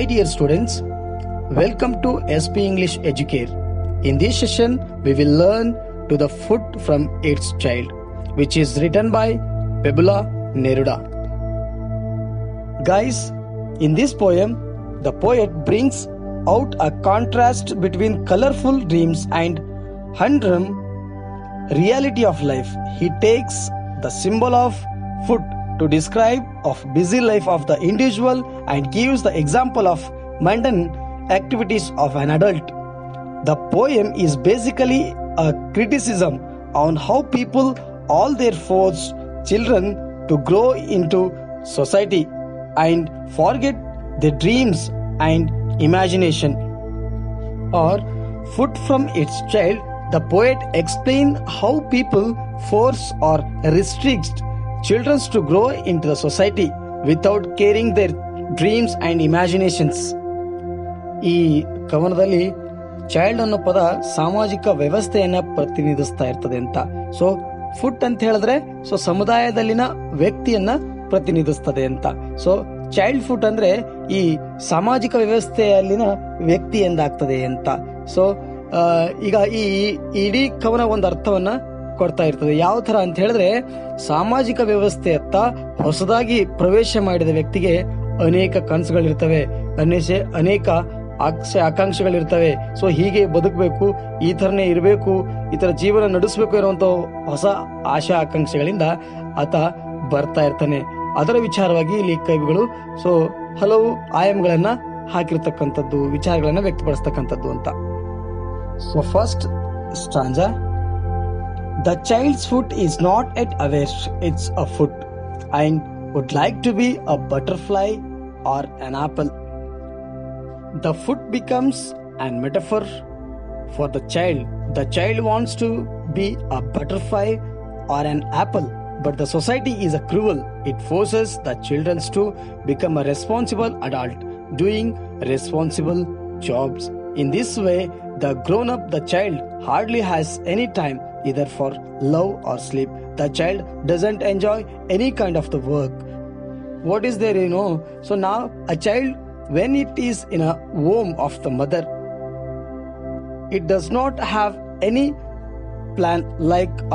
Hi dear students, welcome to SP English Educare. In this session, we will learn to the foot from its child, which is written by Pablo Neruda. Guys, in this poem, the poet brings out a contrast between colorful dreams and humdrum reality of life. He takes the symbol of foot to describe of busy life of the individual and gives the example of mundane activities of an adult. The poem is basically a criticism on how people all their force children to grow into society and forget their dreams and imagination. Or foot from its child, the poet explains how people force or restrict children to grow into the society without caring their dreams and imaginations. ಈ ಕವನದಲ್ಲಿ child ಅನ್ನೋ ಪದ ಸಾಮಾಜಿಕ ವ್ಯವಸ್ಥೆಯನ್ನ ಪ್ರತಿನಿಧಿಸ್ತಾ ಇರ್ತದೆ ಅಂತ. So foot ಅಂತ ಹೇಳಿದ್ರೆ ಸಮುದಾಯದಲ್ಲಿನ ವ್ಯಕ್ತಿಯನ್ನ ಪ್ರತಿನಿಧಿಸ್ತದೆ ಅಂತ. ಸೊ ಚೈಲ್ಡ್ ಫುಟ್ ಅಂದ್ರೆ ಈ ಸಾಮಾಜಿಕ ವ್ಯವಸ್ಥೆಯಲ್ಲಿನ ವ್ಯಕ್ತಿ ಎಂದಾಗ್ತದೆ ಅಂತ. ಸೊ ಈಗ ಈ ಇಡೀ ಕವನ ಒಂದು ಅರ್ಥವನ್ನ ಕೊಡ್ತಾ ಇರ್ತದೆ. ಯಾವ ತರ ಅಂತ ಹೇಳಿದ್ರೆ, ಸಾಮಾಜಿಕ ವ್ಯವಸ್ಥೆಯತ್ತ ಹೊಸದಾಗಿ ಪ್ರವೇಶ ಮಾಡಿದ ವ್ಯಕ್ತಿಗೆ ಅನೇಕ ಕನಸುಗಳಿರ್ತವೆ, ಅನೇಕ ಆಕಾಂಕ್ಷೆಗಳಿರ್ತವೆ. ಸೊ ಹೀಗೆ ಬದುಕಬೇಕು, ಈ ತರನೇ ಇರಬೇಕು, ಈ ತರ ಜೀವನ ನಡೆಸಬೇಕು ಇರುವಂತ ಹೊಸ ಆಶಾ ಆಕಾಂಕ್ಷೆಗಳಿಂದ ಆತ ಬರ್ತಾ ಇರ್ತಾನೆ. ಅದರ ವಿಚಾರವಾಗಿ ಇಲ್ಲಿ ಕವಿಗಳು ಹಲವು ಆಯಾಮಗಳನ್ನ ಹಾಕಿರ್ತಕ್ಕಂಥದ್ದು, ವಿಚಾರಗಳನ್ನ ವ್ಯಕ್ತಪಡಿಸ್ತಕ್ಕಂಥದ್ದು ಅಂತ. So first ಸ್ಟಾಂಜಾ. The child's foot is not yet aware it's a foot and would like to be a butterfly or an apple. The foot becomes a metaphor for the child. The child wants to be a butterfly or an apple, but the society is a cruel. It forces the children to become a responsible adult, doing responsible jobs. In this way, the grown-up, the child hardly has any time either for love or sleep. The child doesn't enjoy any kind of the work. What is there, So now a child, when it is in a womb of the mother, it does not have any plan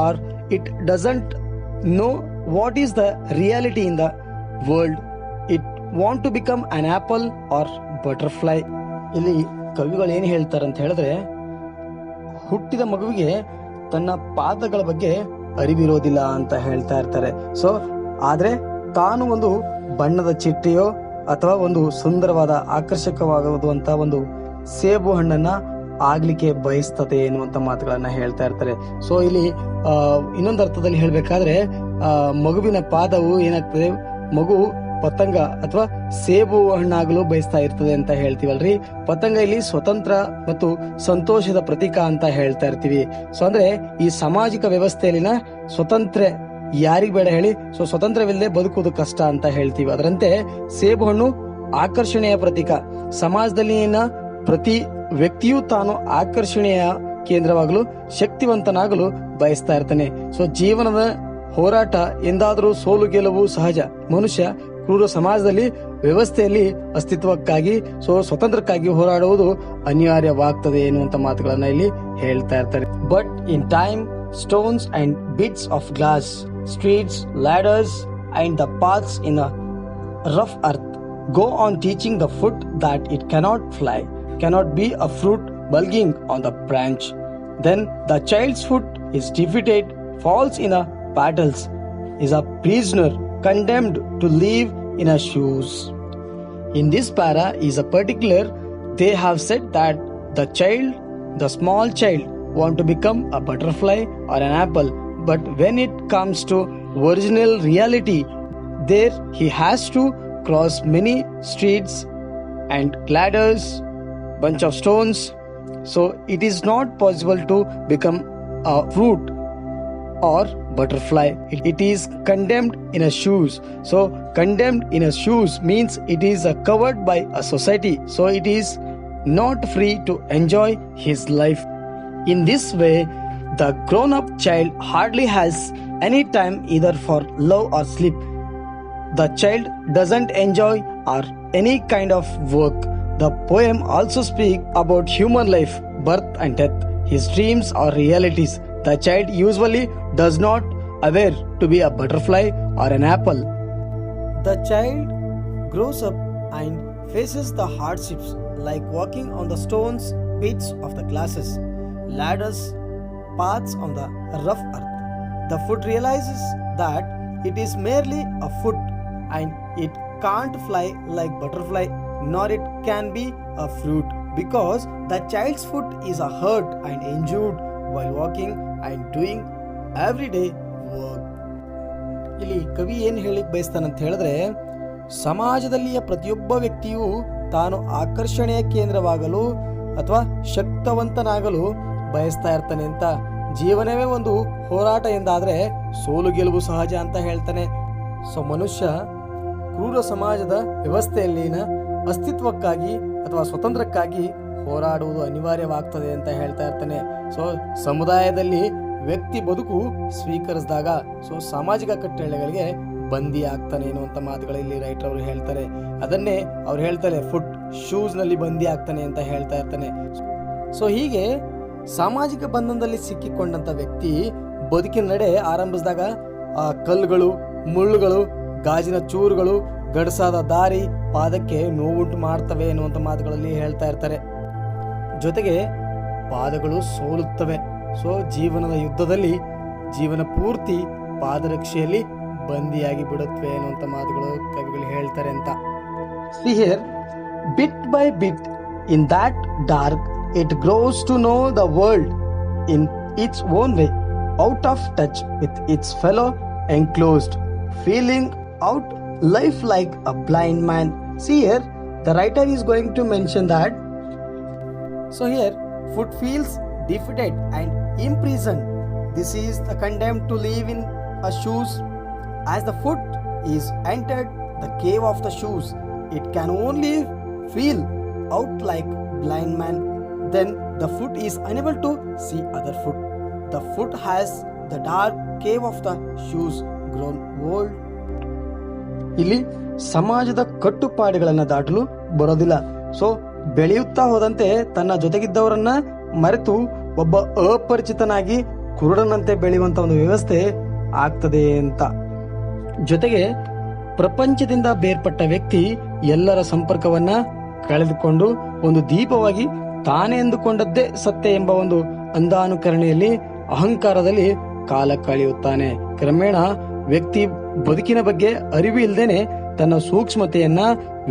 or it doesn't know what is the reality in the world. It want to become an apple or butterfly. ಇಲ್ಲಿ ಕವಿಗಳು ಏನು ಹೇಳ್ತಾರೆ ಅಂತ ಹೇಳಿದ್ರೆ, ಹುಟ್ಟಿದ ಮಗುವಿಗೆ ತನ್ನ ಪಾದಗಳ ಬಗ್ಗೆ ಅರಿವಿರೋದಿಲ್ಲ ಅಂತ ಹೇಳ್ತಾ ಇರ್ತಾರೆ. ಸೊ ಆದ್ರೆ ತಾನು ಒಂದು ಬಣ್ಣದ ಚಿಟ್ಟೆಯೋ ಅಥವಾ ಒಂದು ಸುಂದರವಾದ ಆಕರ್ಷಕವಾಗುವಂತ ಒಂದು ಸೇಬು ಹಣ್ಣನ್ನ ಆಗ್ಲಿಕ್ಕೆ ಬಯಸ್ತದೆ ಎನ್ನುವಂತ ಮಾತುಗಳನ್ನ ಹೇಳ್ತಾ ಇರ್ತಾರೆ. ಸೊ ಇಲ್ಲಿ ಇನ್ನೊಂದು ಅರ್ಥದಲ್ಲಿ ಹೇಳ್ಬೇಕಾದ್ರೆ, ಮಗುವಿನ ಪಾದವು ಏನಾಗ್ತದೆ, ಮಗು ಪತಂಗ ಅಥವಾ ಸೇಬು ಹಣ್ಣಾಗಲು ಬಯಸ್ತಾ ಇರ್ತದೆ ಅಂತ ಹೇಳ್ತೀವಲ್ರಿ. ಪತಂಗ ಇಲ್ಲಿ ಸ್ವತಂತ್ರ ಮತ್ತು ಸಂತೋಷದ ಪ್ರತೀಕ ಅಂತ ಹೇಳ್ತಾ ಇರ್ತೀವಿ. ಸೊ ಅಂದ್ರೆ ಈ ಸಾಮಾಜಿಕ ವ್ಯವಸ್ಥೆಯಲ್ಲಿನ ಸ್ವತಂತ್ರ ಯಾರಿಗ್ ಬೇಡ ಹೇಳಿ. ಸೊ ಸ್ವತಂತ್ರವಿಲ್ಲದೆ ಬದುಕುವುದು ಕಷ್ಟ ಅಂತ ಹೇಳ್ತೀವಿ. ಅದರಂತೆ ಸೇಬು ಹಣ್ಣು ಆಕರ್ಷಣೆಯ ಪ್ರತೀಕ. ಸಮಾಜದಲ್ಲಿನ ಪ್ರತಿ ವ್ಯಕ್ತಿಯೂ ತಾನು ಆಕರ್ಷಣೆಯ ಕೇಂದ್ರವಾಗಲು, ಶಕ್ತಿವಂತನಾಗಲು ಬಯಸ್ತಾ ಇರ್ತಾನೆ. ಸೊ ಜೀವನದ ಹೋರಾಟ ಎಂದಾದರೂ ಸೋಲು ಗೆಲುವು ಸಹಜ. ಮನುಷ್ಯ ಕ್ರೂರ ಸಮಾಜದಲ್ಲಿ ವ್ಯವಸ್ಥೆಯಲ್ಲಿ ಅಸ್ತಿತ್ವಕ್ಕಾಗಿ ಸ್ವತಂತ್ರಕ್ಕಾಗಿ ಹೋರಾಡುವುದು ಅನಿವಾರ್ಯವಾಗ್ತದೆ ಎನ್ನುವಂತ ಮಾತುಗಳನ್ನ ಇಲ್ಲಿ ಹೇಳ್ತಾ ಇರ್ತಾರೆ. But in time, stones and bits of glass, streets, ladders and the paths in a rough earth go on teaching the foot that it cannot fly, cannot be a fruit bulging on the branch. Then the child's foot is defeated, falls in a battles, is a prisoner, condemned to live in a shoes. In this para is a particular, they have said that the child, the small child, want to become a butterfly or an apple, but when it comes to original reality, there he has to cross many streets and ladders, bunch of stones. So it is not possible to become a fruit or butterfly. It is condemned in a shoes. So condemned in a shoes means it is covered by a society. So it is not free to enjoy his life. In this way, the grown-up child hardly has any time either for love or sleep. The child doesn't enjoy or any kind of work. The poem also speaks about human life, birth and death. His dreams are realities. The child usually does not aware to be a butterfly or an apple. The child grows up and faces the hardships like walking on the stones pits of the classes, ladders, paths on the rough earth. The foot realizes that it is merely a foot and it can't fly like butterfly, nor it can be a fruit, because the child's foot is a hurt and injured while walking and doing everyday work. ಇಲ್ಲಿ ಕವಿ ಏನು ಹೇಳಿಕ್ ಬಯಸ್ತಾನಂತ ಹೇಳಿದ್ರೆ, ಸಮಾಜದಲ್ಲಿಯ ಪ್ರತಿಯೊಬ್ಬ ವ್ಯಕ್ತಿಯು ತಾನು ಆಕರ್ಷಣೆಯ ಕೇಂದ್ರವಾಗಲು ಅಥವಾ ಶಕ್ತವಂತನಾಗಲು ಬಯಸ್ತಾ ಇರ್ತಾನೆ ಅಂತ. ಜೀವನವೇ ಒಂದು ಹೋರಾಟ ಎಂದಾದರೆ ಸೋಲು ಗೆಲುವು ಸಹಜ ಅಂತ ಹೇಳ್ತಾನೆ. ಸೊ ಮನುಷ್ಯ ಕ್ರೂರ ಸಮಾಜದ ವ್ಯವಸ್ಥೆಯಲ್ಲಿನ ಅಸ್ತಿತ್ವಕ್ಕಾಗಿ ಅಥವಾ ಸ್ವತಂತ್ರಕ್ಕಾಗಿ ಹೋರಾಡುವುದು ಅನಿವಾರ್ಯವಾಗ್ತದೆ ಅಂತ ಹೇಳ್ತಾ ಇರ್ತಾನೆ. ಸೊ ಸಮುದಾಯದಲ್ಲಿ ವ್ಯಕ್ತಿ ಬದುಕು ಸ್ವೀಕರಿಸಿದಾಗ ಸಾಮಾಜಿಕ ಕಟ್ಟಳೆಗಳಿಗೆ ಬಂದಿ ಆಗ್ತಾನೆ ಅನ್ನುವಂಥ ಮಾತುಗಳಲ್ಲಿ ರೈಟರ್ ಅವರು ಹೇಳ್ತಾರೆ. ಅದನ್ನೇ ಅವ್ರು ಹೇಳ್ತಾರೆ, ಫುಟ್ ಶೂಸ್ನಲ್ಲಿ ಬಂದಿ ಆಗ್ತಾನೆ ಅಂತ ಹೇಳ್ತಾ ಇರ್ತಾನೆ. ಸೊ ಹೀಗೆ ಸಾಮಾಜಿಕ ಬಂಧನದಲ್ಲಿ ಸಿಕ್ಕಿಕೊಂಡಂಥ ವ್ಯಕ್ತಿ ಬದುಕಿನ ನಡೆ ಆರಂಭಿಸಿದಾಗ ಆ ಕಲ್ಲುಗಳು, ಮುಳ್ಳುಗಳು, ಗಾಜಿನ ಚೂರುಗಳು, ಗಡಸಾದ ದಾರಿ ಪಾದಕ್ಕೆ ನೋವುಂಟು ಮಾಡ್ತವೆ ಎನ್ನುವಂಥ ಮಾತುಗಳಲ್ಲಿ ಹೇಳ್ತಾ ಇರ್ತಾರೆ. ಜೊತೆಗೆ ಪಾದಗಳು ಸೋಲುತ್ತವೆ. ಸೊ ಜೀವನದ ಯುದ್ಧದಲ್ಲಿ ಜೀವನ ಪೂರ್ತಿ ಪಾದರಕ್ಷೆಯಲ್ಲಿ ಬಂದಿಯಾಗಿ ಬಿಡುತ್ತವೆ ಅನ್ನುವಂಥ ಮಾತುಗಳು ಕವಿಗಳು ಹೇಳ್ತಾರೆ ಅಂತ. See here, bit by bit in that dark it grows to know the world in its own way, out of touch with its fellow enclosed, feeling out life like a blind man. See here, the writer is going to mention that. So here, foot feels defeated and imprisoned. This is the condemned to live in a shoes. As the foot is entered the cave of the shoes, it can only feel out like blind man. Then the foot is unable to see other foot. The foot has the dark cave of the shoes grown old. ಇಲ್ಲಿ ಸಮಾಜದ ಕಟ್ಟುಪಾಡುಗಳನ್ನು ದಾಟಲು ಬರೋದಿಲ್ಲ. So ಬೆಳೆಯುತ್ತಾ ಹೋದಂತೆ ತನ್ನ ಜೊತೆಗಿದ್ದವರನ್ನ ಮರೆತು ಒಬ್ಬ ಅಪರಿಚಿತನಾಗಿ ಕುರುಡನಂತೆ ಬೆಳೆಯುವಂತ ಒಂದು ವ್ಯವಸ್ಥೆ ಆಗ್ತದೆ ಅಂತ. ಜೊತೆಗೆ ಪ್ರಪಂಚದಿಂದ ಬೇರ್ಪಟ್ಟ ವ್ಯಕ್ತಿ ಎಲ್ಲರ ಸಂಪರ್ಕವನ್ನ ಕಳೆದುಕೊಂಡು ಒಂದು ದೀಪವಾಗಿ ತಾನೇ ಎಂದುಕೊಂಡದ್ದೇ ಸತ್ಯ ಎಂಬ ಒಂದು ಅಂಧಾನುಕರಣೆಯಲ್ಲಿ ಅಹಂಕಾರದಲ್ಲಿ ಕಾಲ ಕಳೆಯುತ್ತಾನೆ. ಕ್ರಮೇಣ ವ್ಯಕ್ತಿ ಬದುಕಿನ ಬಗ್ಗೆ ಅರಿವು ಇಲ್ಲದೇನೆ ತನ್ನ ಸೂಕ್ಷ್ಮತೆಯನ್ನ,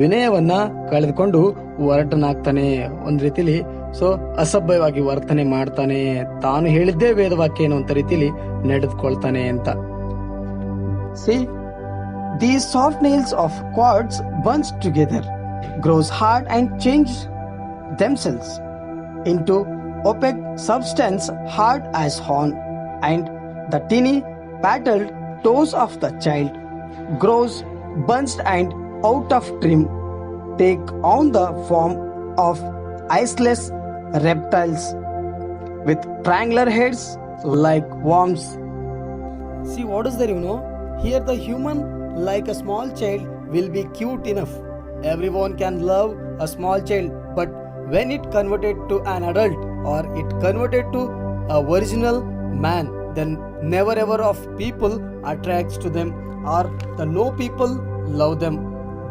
ವಿನಯವನ್ನ ಕಳೆದುಕೊಂಡು ಹೊರಟನಾಗ್ತಾನೆ. ಒಂದ್ ರೀತಿಲಿ ಅಸಭ್ಯವಾಗಿ ವರ್ತನೆ ಮಾಡ್ತಾನೆ, ತಾನು ಹೇಳಿದ್ದೇ ವೇದವಾಕ್ಯ ಅನ್ನುವಂತ ರೀತಿಲಿ ನಡೆದುಕೊಳ್ತಾನೆ ಅಂತ. See, these soft nails of quartz bunched together grows hard and change themselves into opaque substance hard as horn, and the tiny petaled toes of the child grows bunched and out of trim, take on the form of iceless reptiles with triangular heads like worms. See, what is there, Here the human, like a small child, will be cute enough. Everyone can love a small child, but when it converted to an adult or it converted to a original man, then never ever of people attracts to them, or the no people love them.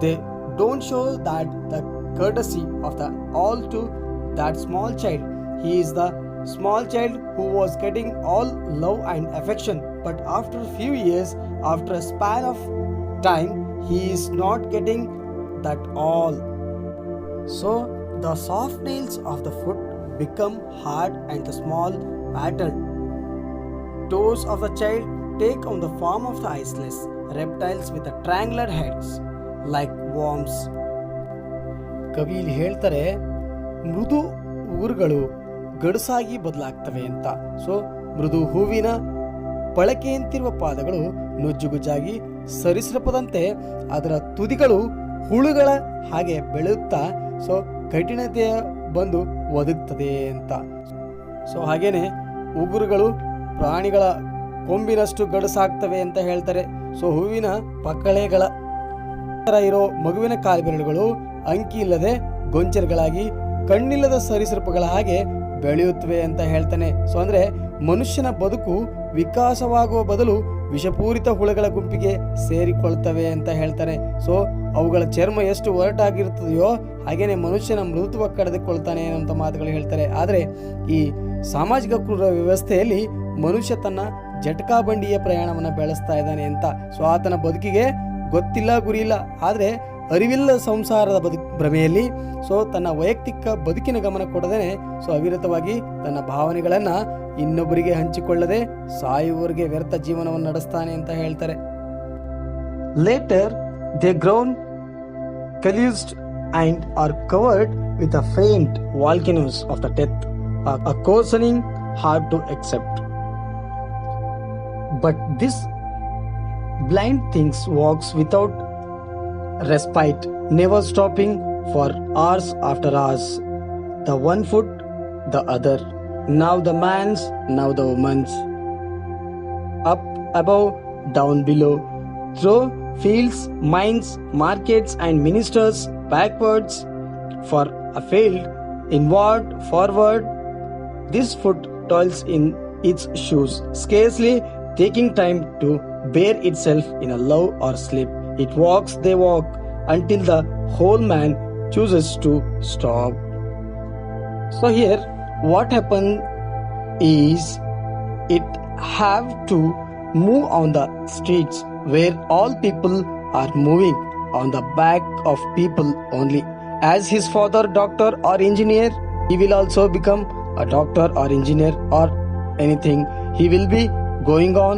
They don't show that the courtesy of the all to that small child. He is the small child who was getting all love and affection, but after a few years, after a span of time, he is not getting that all. So the soft nails of the foot become hard and the small padded toes of the child take on the form of the iceless reptiles with the triangular heads like worms. ಕವಿ ಇಲ್ಲಿ ಹೇಳ್ತಾರೆ, ಮೃದು ಉಗುರುಗಳು ಗಡುಸಾಗಿ ಬದಲಾಗ್ತವೆ ಅಂತ. So ಮೃದು ಹೂವಿನ ಪಳಕೆಯಂತಿರುವ ಪಾದಗಳು ನುಜ್ಜುಗುಜ್ಜಾಗಿ ಸರಿಸೃಪದಂತೆ ಅದರ ತುದಿಗಳು ಹುಳುಗಳ ಹಾಗೆ ಬೆಳೆಯುತ್ತಾ ಕಠಿಣತೆಯ ಬಂದು ಒದಗುತ್ತದೆ ಅಂತ. ಹಾಗೇನೆ ಉಗುರುಗಳು ಪ್ರಾಣಿಗಳ ಕೊಂಬಿನಷ್ಟು ಗಡುಸಾಗ್ತವೆ ಅಂತ ಹೇಳ್ತಾರೆ. ಹೂವಿನ ಪಕ್ಕಳೆಗಳ ಇರೋ ಮಗುವಿನ ಕಾಲ್ಬೆರಳುಗಳು ಅಂಕಿ ಇಲ್ಲದೆ ಗೊಂಚಲುಗಳಾಗಿ ಕಣ್ಣಿಲ್ಲದ ಸರೀಸೃಪಗಳ ಹಾಗೆ ಬೆಳೆಯುತ್ತವೆ ಅಂತ ಹೇಳ್ತಾನೆ. ಸೊ ಅಂದ್ರೆ ಮನುಷ್ಯನ ಬದುಕು ವಿಕಾಸವಾಗುವ ಬದಲು ವಿಷಪೂರಿತ ಹುಳುಗಳ ಗುಂಪಿಗೆ ಸೇರಿಕೊಳ್ತವೆ ಅಂತ ಹೇಳ್ತಾನೆ. ಸೊ ಅವುಗಳ ಚರ್ಮ ಎಷ್ಟು ಒರಟಾಗಿರ್ತದೆಯೋ ಹಾಗೇನೆ ಮನುಷ್ಯನ ಮೃದುತ್ವ ಕಳೆದುಕೊಳ್ತಾನೆ ಅಂತ ಮಾತುಗಳು ಹೇಳ್ತಾರೆ. ಆದರೆ ಈ ಸಾಮಾಜಿಕ ಕ್ರೂರ ವ್ಯವಸ್ಥೆಯಲ್ಲಿ ಮನುಷ್ಯ ತನ್ನ ಜಟಕಾ ಬಂಡಿಯ ಪ್ರಯಾಣವನ್ನು ಬೆಳೆಸ್ತಾ ಇದ್ದಾನೆ ಅಂತ. ಸೊ ಆತನ ಬದುಕಿಗೆ ಗೊತ್ತಿಲ್ಲ ಗುರಿ ಇಲ್ಲ, ಆದರೆ ಅರಿವಿಲ್ಲ ಸಂಸಾರದ ಭ್ರಮೆಯಲ್ಲಿ ಸೊ ತನ್ನ ವೈಯಕ್ತಿಕ ಬದುಕಿನ ಗಮನ ಕೊಡದೇನೆ ಸೊ ಅವಿರತವಾಗಿ ತನ್ನ ಭಾವನೆಗಳನ್ನ ಇನ್ನೊಬ್ಬರಿಗೆ ಹಂಚಿಕೊಳ್ಳದೆ ಸಾಯುವವರೆಗೆ ವ್ಯರ್ಥ ಜೀವನವನ್ನು ನಡೆಸ್ತಾನೆ ಅಂತ ಹೇಳ್ತಾರೆ. Later they grown callused and are covered with a faint volcanoes of the death, a coarsening hard to accept. But this blind things walks without respite, never stopping for hours after hours. The one foot, the other. Now the man's, now the woman's. Up above, down below. Through fields, mines, markets and ministers, backwards, for afield, inward, forward. This foot toils in its shoes, scarcely taking time to bear itself in a love or sleep. It walks, they walk, until the whole man chooses to stop. So here, what happened is, it have to move on the streets where all people are moving on the back of people only. As his father, doctor or engineer, he will also become a doctor or engineer or anything. He will be going on.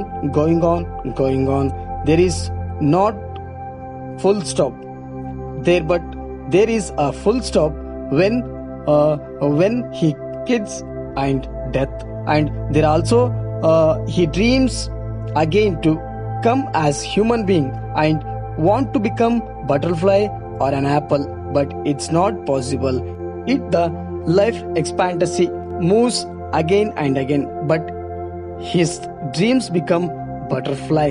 There is not full stop there, but there is a full stop when he kids and death. And there also he dreams again to come as human being and want to become butterfly or an apple, but it's not possible. The life expectancy moves again and again, but his dreams become butterfly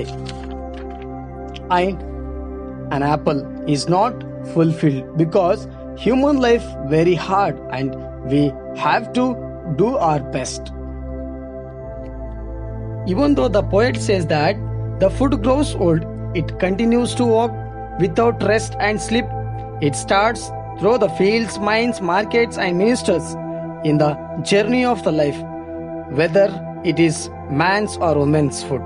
and an apple is not fulfilled, because human life very hard and we have to do our best. Even though the poet says that the foot grows old, it continues to walk without rest and sleep. It starts through the fields, mines, markets and ministers in the journey of the life, whether it is man's or woman's foot.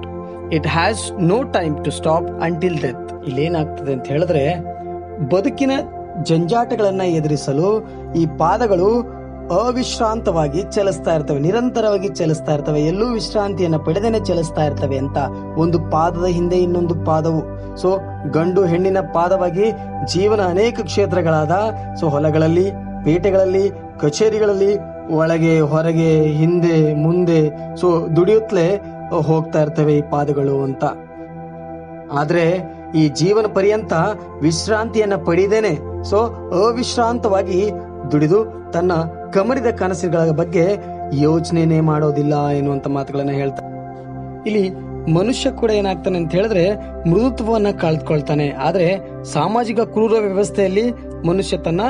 It has no time to stop until death. ಇಲ್ಲೇನಾಗ್ತದೆ ಅಂತ ಹೇಳಿದ್ರೆ, ಬದುಕಿನ ಜಂಜಾಟಗಳನ್ನ ಎದುರಿಸಲು ಈ ಪಾದಗಳು ಅವಿಶ್ರಾಂತವಾಗಿ ಚಲಿಸ್ತಾ ಇರ್ತವೆ, ನಿರಂತರವಾಗಿ ಚಲಿಸ್ತಾ ಇರ್ತವೆ, ಎಲ್ಲೂ ವಿಶ್ರಾಂತಿಯನ್ನ ಪಡೆದೇನೆ ಚಲಿಸ್ತಾ ಇರ್ತವೆ ಅಂತ. ಒಂದು ಪಾದದ ಹಿಂದೆ ಇನ್ನೊಂದು ಪಾದವು. ಸೊ ಗಂಡು ಹೆಣ್ಣಿನ ಪಾದವಾಗಿ ಜೀವನ ಅನೇಕ ಕ್ಷೇತ್ರಗಳಾದ ಸೊ ಹೊಲಗಳಲ್ಲಿ, ಪೇಟೆಗಳಲ್ಲಿ, ಕಚೇರಿಗಳಲ್ಲಿ, ಒಳಗೆ ಹೊರಗೆ, ಹಿಂದೆ ಮುಂದೆ ಸೊ ದುಡಿಯುತ್ತಲೇ ಹೋಗ್ತಾ ಇರ್ತವೆ ಈ ಪಾದಗಳು ಅಂತ. ಆದ್ರೆ ಈ ಜೀವನ ಪರ್ಯಂತ ವಿಶ್ರಾಂತಿಯನ್ನ ಪಡೆದೇನೆ ಸೊ ಅವಿಶ್ರಾಂತವಾಗಿ ದುಡಿದು ತನ್ನ ಕಮರಿದ ಕನಸುಗಳ ಬಗ್ಗೆ ಯೋಚನೆನೇ ಮಾಡೋದಿಲ್ಲ ಎನ್ನುವಂತ ಮಾತುಗಳನ್ನ ಹೇಳ್ತಾರೆ. ಇಲ್ಲಿ ಮನುಷ್ಯ ಕೂಡ ಏನಾಗ್ತಾನೆ ಅಂತ ಹೇಳಿದ್ರೆ ಮೃದುತ್ವವನ್ನ ಕಳೆದುಕೊಳ್ತಾನೆ. ಆದ್ರೆ ಸಾಮಾಜಿಕ ಕ್ರೂರ ವ್ಯವಸ್ಥೆಯಲ್ಲಿ ಮನುಷ್ಯ ತನ್ನ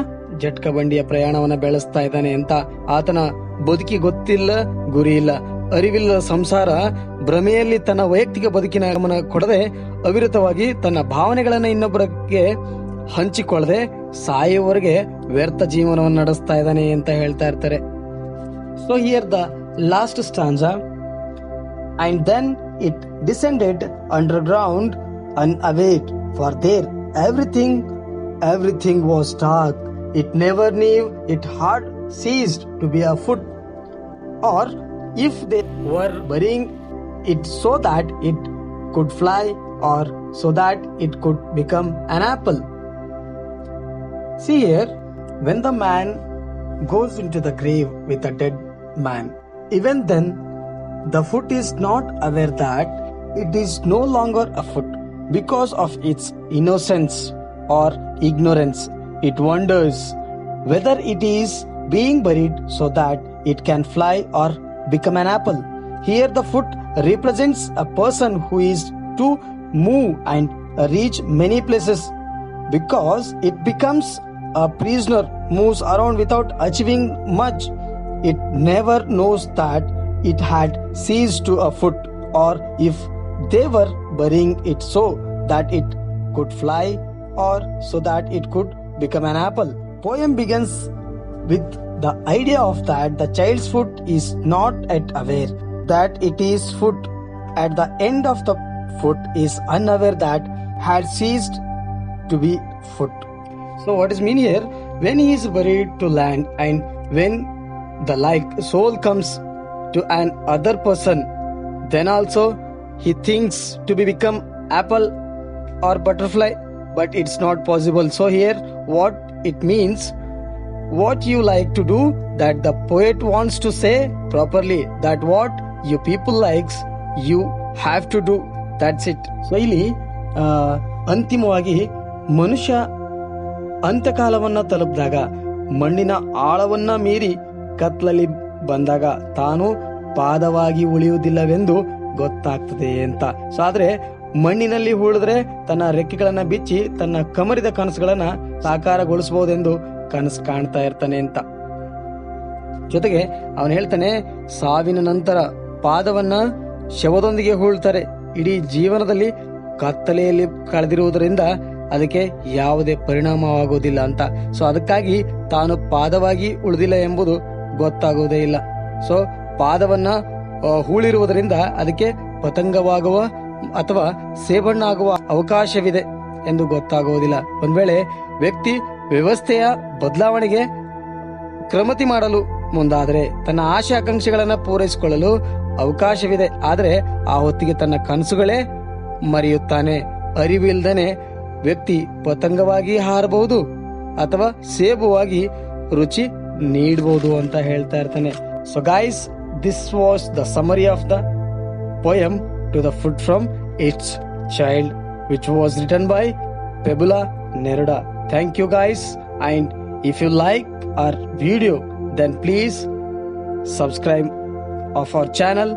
ಜಟ್ಕ ಬಂಡಿಯ ಪ್ರಯಾಣವನ್ನ ಬೆಳೆಸ್ತಾ ಇದ್ದಾನೆ ಅಂತ. ಆತನ ಬದುಕಿ ಗೊತ್ತಿಲ್ಲ, ಗುರಿ ಇಲ್ಲ, ಅರಿವಿಲ್ಲ ಸಂಸಾರ ಭ್ರಮೆಯಲ್ಲಿ ತನ್ನ ವೈಯಕ್ತಿಕ ಬದುಕಿನ ಗಮನ ಕೊಡದೆ ಅವಿರತವಾಗಿ ತನ್ನ ಭಾವನೆಗಳನ್ನ ಇನ್ನೊಬ್ಬರಿಗೆ ಹಂಚಿಕೊಳ್ಳದೆ ಸಾಯುವವರೆಗೆ ವ್ಯರ್ಥ ಜೀವನವನ್ನು ನಡೆಸ್ತಾ ಇದ್ದಾನೆ ಅಂತ ಹೇಳ್ತಾ ಇರ್ತಾರೆ. So here the last ಸ್ಟಾಂಜಾ. And then it descended underground unaware, for there everything was dark. It never knew it had ceased to be a foot, or if they were burying it so that it could fly, or so that it could become an apple. See here, when the man goes into the grave with a dead man, even then the foot is not aware that it is no longer a foot because of its innocence or ignorance. It wonders whether it is being buried so that it can fly or become an apple. Here the foot represents a person who is to move and reach many places, because it becomes a prisoner moves around without achieving much. It never knows that it had ceased to a foot, or if they were burying it so that it could fly, or so that it could become an apple. Poem begins with the idea of that the child's foot is not yet aware that it is foot. At the end of the foot is unaware that had ceased to be foot. So what is mean here? When he is buried to land, and when the like soul comes to an other person, then also he thinks to be become apple or butterfly, but it's not possible. So here what it means, what you like to do, that the poet wants to say properly, that what you people likes you have to do, that's it. So ಇಲ್ಲಿ ಅಂತಿಮವಾಗಿ ಮನುಷ್ಯ ಅಂತ್ಯಕಾಲವನ್ನ ತಲುಪಿದಾಗ, ಮಣ್ಣಿನ ಆಳವನ್ನ ಮೀರಿ ಕತ್ಲಲ್ಲಿ ಬಂದಾಗ ತಾನು ಪಾದವಾಗಿ ಉಳಿಯುವುದಿಲ್ಲವೆಂದು ಗೊತ್ತಾಗ್ತದೆ ಅಂತ. ಸೊ ಆದ್ರೆ ಮಣ್ಣಿನಲ್ಲಿ ಉಳಿದ್ರೆ ತನ್ನ ರೆಕ್ಕೆಗಳನ್ನ ಬಿಚ್ಚಿ ತನ್ನ ಕಮರಿದ ಕನಸುಗಳನ್ನ ಸಾಕಾರಗೊಳಿಸಬಹುದೆಂದು ಕನಸು ಕಾಣ್ತಾ ಇರ್ತಾನೆ ಅಂತ. ಜೊತೆಗೆ ಅವನು ಹೇಳ್ತಾನೆ, ಸಾವಿನ ನಂತರ ಪಾದವನ್ನ ಶವದೊಂದಿಗೆ ಹೂಳ್ತಾರೆ. ಇಡೀ ಜೀವನದಲ್ಲಿ ಕತ್ತಲೆಯಲ್ಲಿ ಕಳೆದಿರುವುದರಿಂದ ಅದಕ್ಕೆ ಯಾವುದೇ ಪರಿಣಾಮವಾಗುವುದಿಲ್ಲ ಅಂತ. ಸೊ ಅದಕ್ಕಾಗಿ ತಾನು ಪಾದವಾಗಿ ಉಳಿದಿಲ್ಲ ಎಂಬುದು ಗೊತ್ತಾಗುವುದೇ ಇಲ್ಲ. ಸೊ ಪಾದವನ್ನ ಹೂಳಿರುವುದರಿಂದ ಅದಕ್ಕೆ ಪತಂಗವಾಗುವ ಅಥವಾ ಸೇಬಣ್ಣಾಗುವ ಅವಕಾಶವಿದೆ ಎಂದು ಗೊತ್ತಾಗುವುದಿಲ್ಲ. ಒಂದ್ ವೇಳೆ ವ್ಯಕ್ತಿ ವ್ಯವಸ್ಥೆಯ ಬದಲಾವಣೆಗೆ ಕ್ರಮತಿ ಮಾಡಲು ಮುಂದಾದರೆ ತನ್ನ ಆಶೆ ಆಕಾಂಕ್ಷೆಗಳನ್ನ ಪೂರೈಸಿಕೊಳ್ಳಲು ಅವಕಾಶವಿದೆ. ಆದರೆ ಆ ಹೊತ್ತಿಗೆ ತನ್ನ ಕನಸುಗಳೇ ಮರೆಯುತ್ತಾನೆ. ಅರಿವಿಲ್ದನೆ ವ್ಯಕ್ತಿ ಪತಂಗವಾಗಿ ಹಾರಬಹುದು ಅಥವಾ ಸೇಬುವಾಗಿ ರುಚಿ ನೀಡಬಹುದು ಅಂತ ಹೇಳ್ತಾ ಇರ್ತಾನೆ. So guys, this was the summary of the poem to the foot from its child, which was written by Pablo Neruda. Thank you guys, and if you like our video, then please subscribe of our channel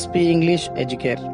SP English Educator.